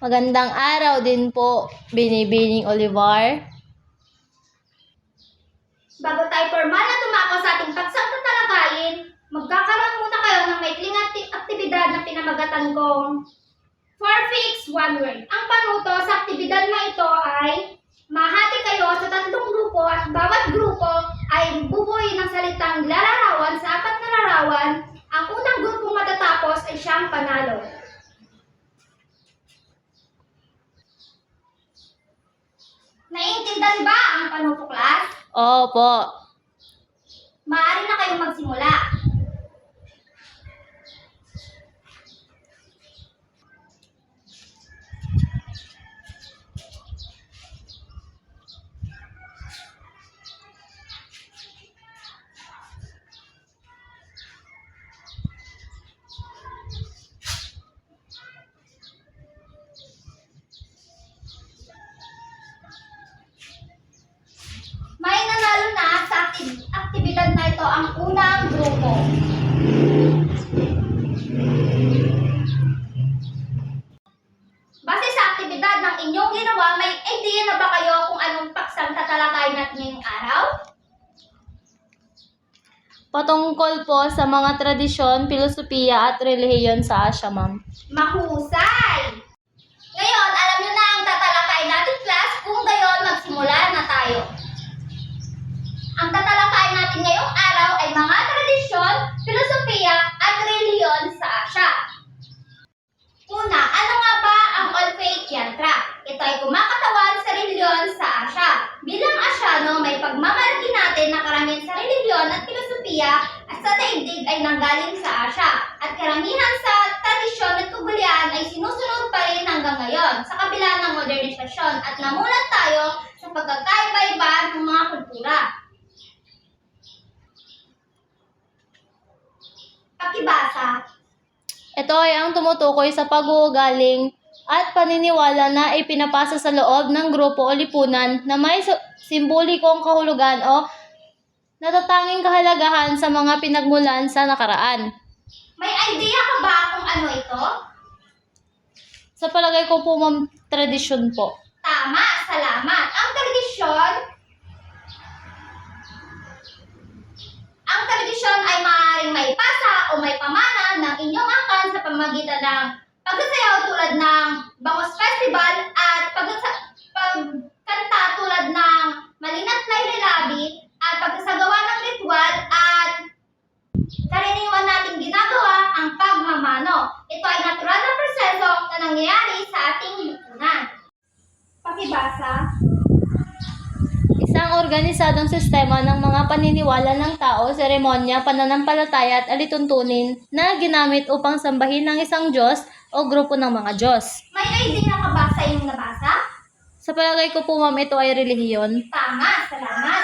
Magandang araw din po, Binibining Olivar. Bago tayo formal na tumako sa ating paksang tatalakayin, magkakaroon muna kayo ng maikling aktibidad na pinamagatan kong 4 fix 1 word. Ang panuto sa aktibidad na ito ay mahati kayo sa 3 grupo at bawat grupo ay bubuoy ng salitang lalarawan sa 4 na larawan. Ang unang grupong matatapos ay siyang panalo. Naiintindihan ba ang panuto, class? Opo. Maaari na kayong magsimula. May nanalo na sa aktibidad na ito ang unang grupo. Base sa aktibidad ng inyong ginawa, may idea na ba kayo kung anong paksang tatalakayin natin ngayong araw? Patungkol po sa mga tradisyon, filosofiya at relihiyon sa Asya, ma'am. Mahusay! Ngayon, alam nyo na ang tatalakayin natin, class. Kung gayon, magsimula na tayo. Ang tatalakayin natin ngayong araw ay mga tradisyon, filosofiya at relihiyon sa Asya. Una, ano nga ba ang Olfeit Yantra? Ito ay kumakatawan sa relihiyon sa Asya. Bilang Asyano, may pagmamalaki natin na karamihan sa relihiyon at filosofiya at sa daigdig ay nanggaling sa Asya. At karamihan sa tradisyon at ugalian ay sinusunod pa rin hanggang ngayon sa kabila ng modernisasyon at namulat tayo sa pagkakaiba-iba ng mga kultura. Pakibasa. Ito ay ang tumutukoy sa pag-uugaling at paniniwala na ipinapasa sa loob ng grupo o lipunan na may simbolikong kahulugan o natatanging kahalagahan sa mga pinagmulan sa nakaraan. May idea ka ba kung ano ito? Sa palagay ko po, ma'am, tradisyon po. Tama, salamat. Ang tradisyon ay maaaring maipasa o may pamana ng inyong angkan sa pamamagitan ng pagsasayaw tulad ng Bangus Festival at pagkanta tulad ng Malinat Labi at pagsasagawa ng ritual at karaniwan nating ginagawa ang pagmamano. Ito ay natural na proseso na nangyayari sa ating lipunan. Pakibasa. Isang organisadong sistema ng mga paniniwala ng tao, seremonya, pananampalataya at alituntunin na ginamit upang sambahin ng isang Diyos o grupo ng mga Diyos. May idea ka ba sa iyong nabasa? Sa palagay ko po, ma'am, ito ay relihiyon. Tama, salamat.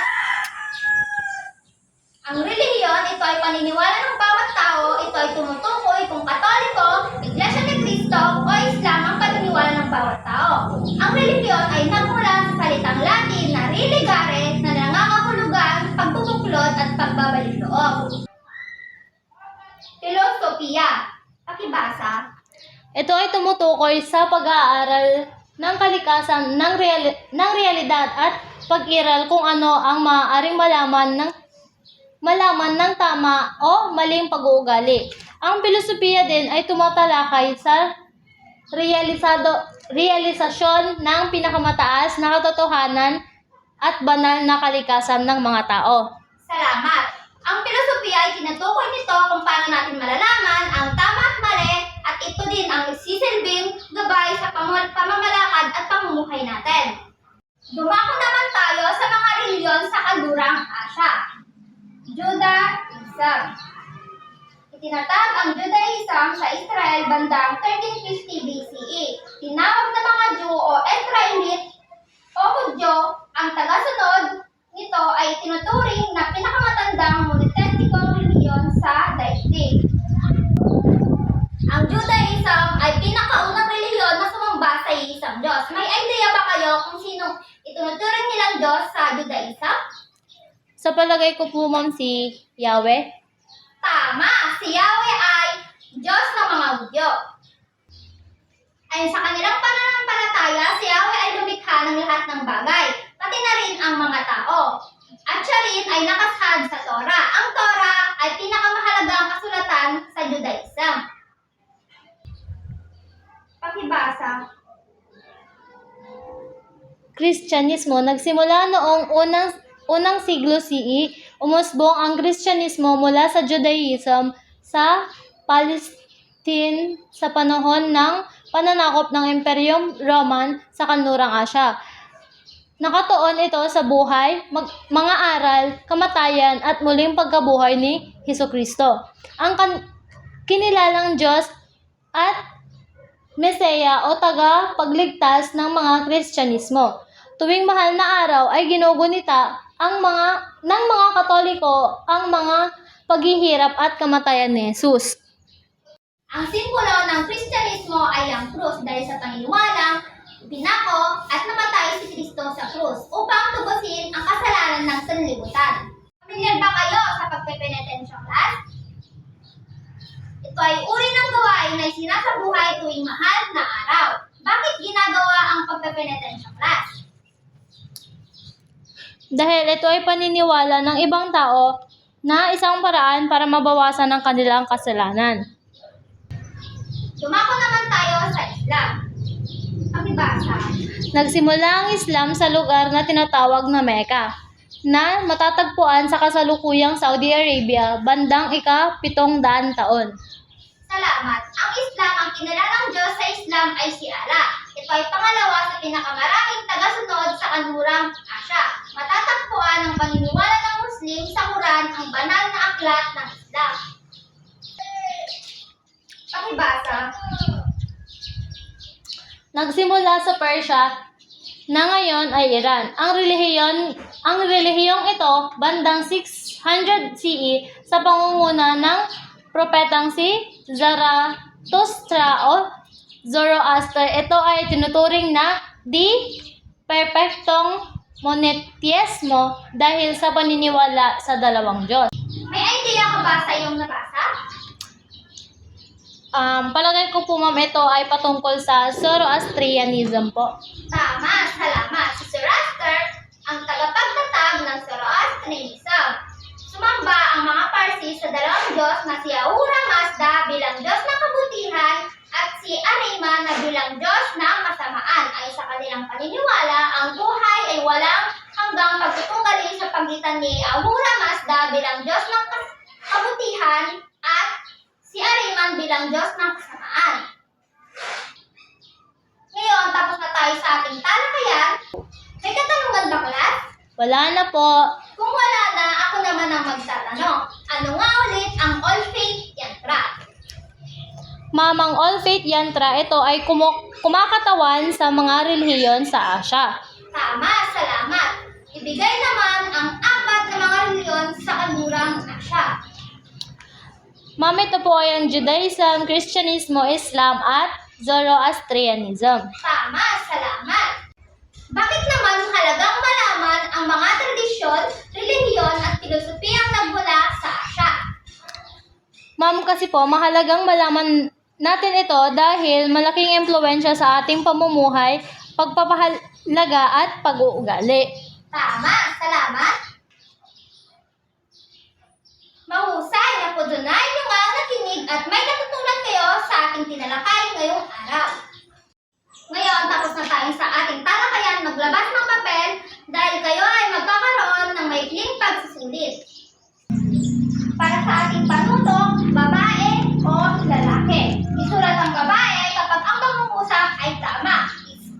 Ang relihiyon, ito ay paniniwala ng bawat tao. Ito ay tumutukoy kung Katoliko, Iglesia ni Cristo o Islam ang paniniwala ng bawat tao. Ang relihiyon ay nagmula sa salitang Latin na religare na nangangahulugan, pagbubuklod at pagbabalik loob. Filosofiya. Pakibasa. Ito ay tumutukoy sa pag-aaral ng kalikasan ng realidad at pag-iral kung ano ang maaaring malaman ng tama o maling pag-uugali. Ang filosofiya din ay tumatalakay sa realisasyon ng pinakamataas na katotohanan at banal na kalikasan ng mga tao. Salamat. Ang filosofiya ay tinutukoy nito kung paano natin malalaman ang tama at mali at ito din ang nagsisilbing gabay sa pamamalakad at pamumuhay natin. Dumako naman tayo sa mga reliyon sa kanlurang Asya. Judaism. Itinatag ang Judaism sa Israel bandang 1350 BCE. Tinawag na mga Jew o Israelite o Hudyo ang tagasunod nito ay tinuturing na pinakamatandang monotheistikong reliyon sa daigdig. Ang Judaism ay pinakaunang reliyon na sumamba sa iisang Diyos. May idea ba kayo kung sino itinuturing nilang Diyos sa Judaism? Sa palagay ko po, ma'am, si Yahweh. Tama! Si Yahweh ay Diyos ng mga Hudyo. Ayon sa kanilang pananaw, lahat ng bagay, pati na rin ang mga tao. At siya rin ay nakasahad sa Torah. Ang Torah ay pinakamahalagang kasulatan sa Judaism. Pakibasa. Kristyanismo nagsimula noong unang siglo CE. Umusbong ang Kristyanismo mula sa Judaism sa Palestine sa panahon ng pananakop ng Imperyong Roman sa kanlurang Asya. Nakatuon ito sa buhay, mga aral, kamatayan at muling pagkabuhay ni Hesukristo. Ang kinilalang Diyos at Mesaya o taga-pagligtas ng mga Kristyanismo. Tuwing mahal na araw ay ginugunita ng mga Katoliko ang mga paghihirap at kamatayan ni Jesus. Ang simbolo ng Kristyanismo ay ang krus dahil sa paniniwalang pinako at namatay si Kristo sa krus upang tubusin ang kasalanan ng sanlibutan. Pamilyar ba kayo sa pagpepenitensya class? Ito ay uri ng gawain na sinasabuhay tuwing mahal na araw. Bakit ginagawa ang pagpepenitensya class? Dahil ito ay paniniwala ng ibang tao na isang paraan para mabawasan ang kanilang kasalanan. Dumako naman tayo sa Islam. Pakibasa. Nagsimula ang Islam sa lugar na tinatawag na Mecca, na matatagpuan sa kasalukuyang Saudi Arabia bandang ika-700 taon. Salamat. Ang Islam, ang kinilalang Diyos sa Islam ay si Allah. Ito ay pangalawa sa pinakamaraming tagasunod sa kanlurang Asya. Matatagpuan ang paniniwala ng Muslim sa Quran, ang banal na aklat ng Islam. Pakibasa. Nagsimula sa Persia na ngayon ay Iran. Ang relihiyong ito bandang 600 CE sa pangunguna ng propetang si Zarathustra o Zoroaster. Ito ay tinuturing na di perpektong monotheismo dahil sa paniniwala sa dalawang Diyos. May idea ka ba sa iyong nabasa? Palagay ko po ma'am ito ay patungkol sa Zoroastrianism po. Tama, salamat. Si Zoroaster ang tagapagtatag ng Zoroastrianism. Sumamba ang mga Parsi sa dalawang Diyos na si Ahura Mazda bilang Diyos ng kabutihan at si Ahriman na bilang Diyos ng kasamaan. Ay sa kanilang paniniwala, ang buhay ay walang hanggang pagtutunggali sa pagitan ni Ahura Mazda bilang Diyos ng kabutihan at si Ahriman bilang Diyos ng kasamaan. Ngayon, tapos na tayo sa ating talakayan. May katanungan ba, class? Wala na po. Kung wala na, ako naman ang magtatanong. Ano nga ulit ang All Faith Yantra? Mamang All Faith Yantra, ito ay kumakatawan sa mga relihiyon sa Asya. Tama, salamat. Ibigay naman ang apat na mga reliyon sa kanlurang Asya. Ma'am, ito po ay ang Judaism, Kristyanismo, Islam at Zoroastrianism. Tama, salamat. Bakit naman halagang malaman ang mga tradisyon, relihiyon at filosofiyang nagmula sa Asya? Ma'am, kasi po mahalagang malaman natin ito dahil malaking impluwensya sa ating pamumuhay, pagpapahalaga at pag-uugali. Tama, salamat. Mahusay na po dunay nyo nga nakinig at may natutunan kayo sa ating tinalakay ngayong araw. Ngayon, tapos na tayo sa ating talakayan, maglabas ng papel dahil kayo ay magkakaroon ng maikling pagsusulit. Para sa ating panutok, babae o lalaki. Isulat ang babae kapag ang pangungusap ay tama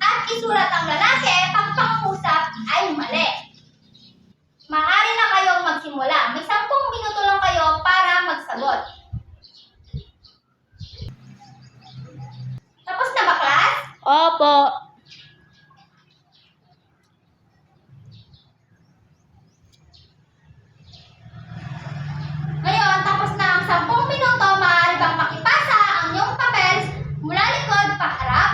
at isulat ang lalaki pag pangungusap ay mali. Maaari na kayong magsimula. May 10 minuto lang kayo para magsagot. Tapos na ba, class? Opo. Ngayon, tapos na ang 10 minuto, maaari bang makipasa ang iyong papel mula likod pa harap?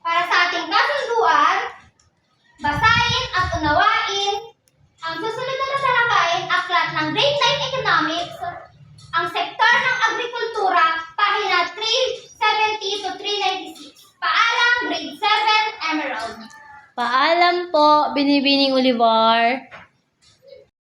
Para sa ating kasunduan, basahin at unawain ang susunod na tatalakayin, aklat ng Grade 9 Economics, ang sektor ng agrikultura, pahina 370 to 396. Paalam, Grade 7, Emerald. Paalam po, Binibining Olivar.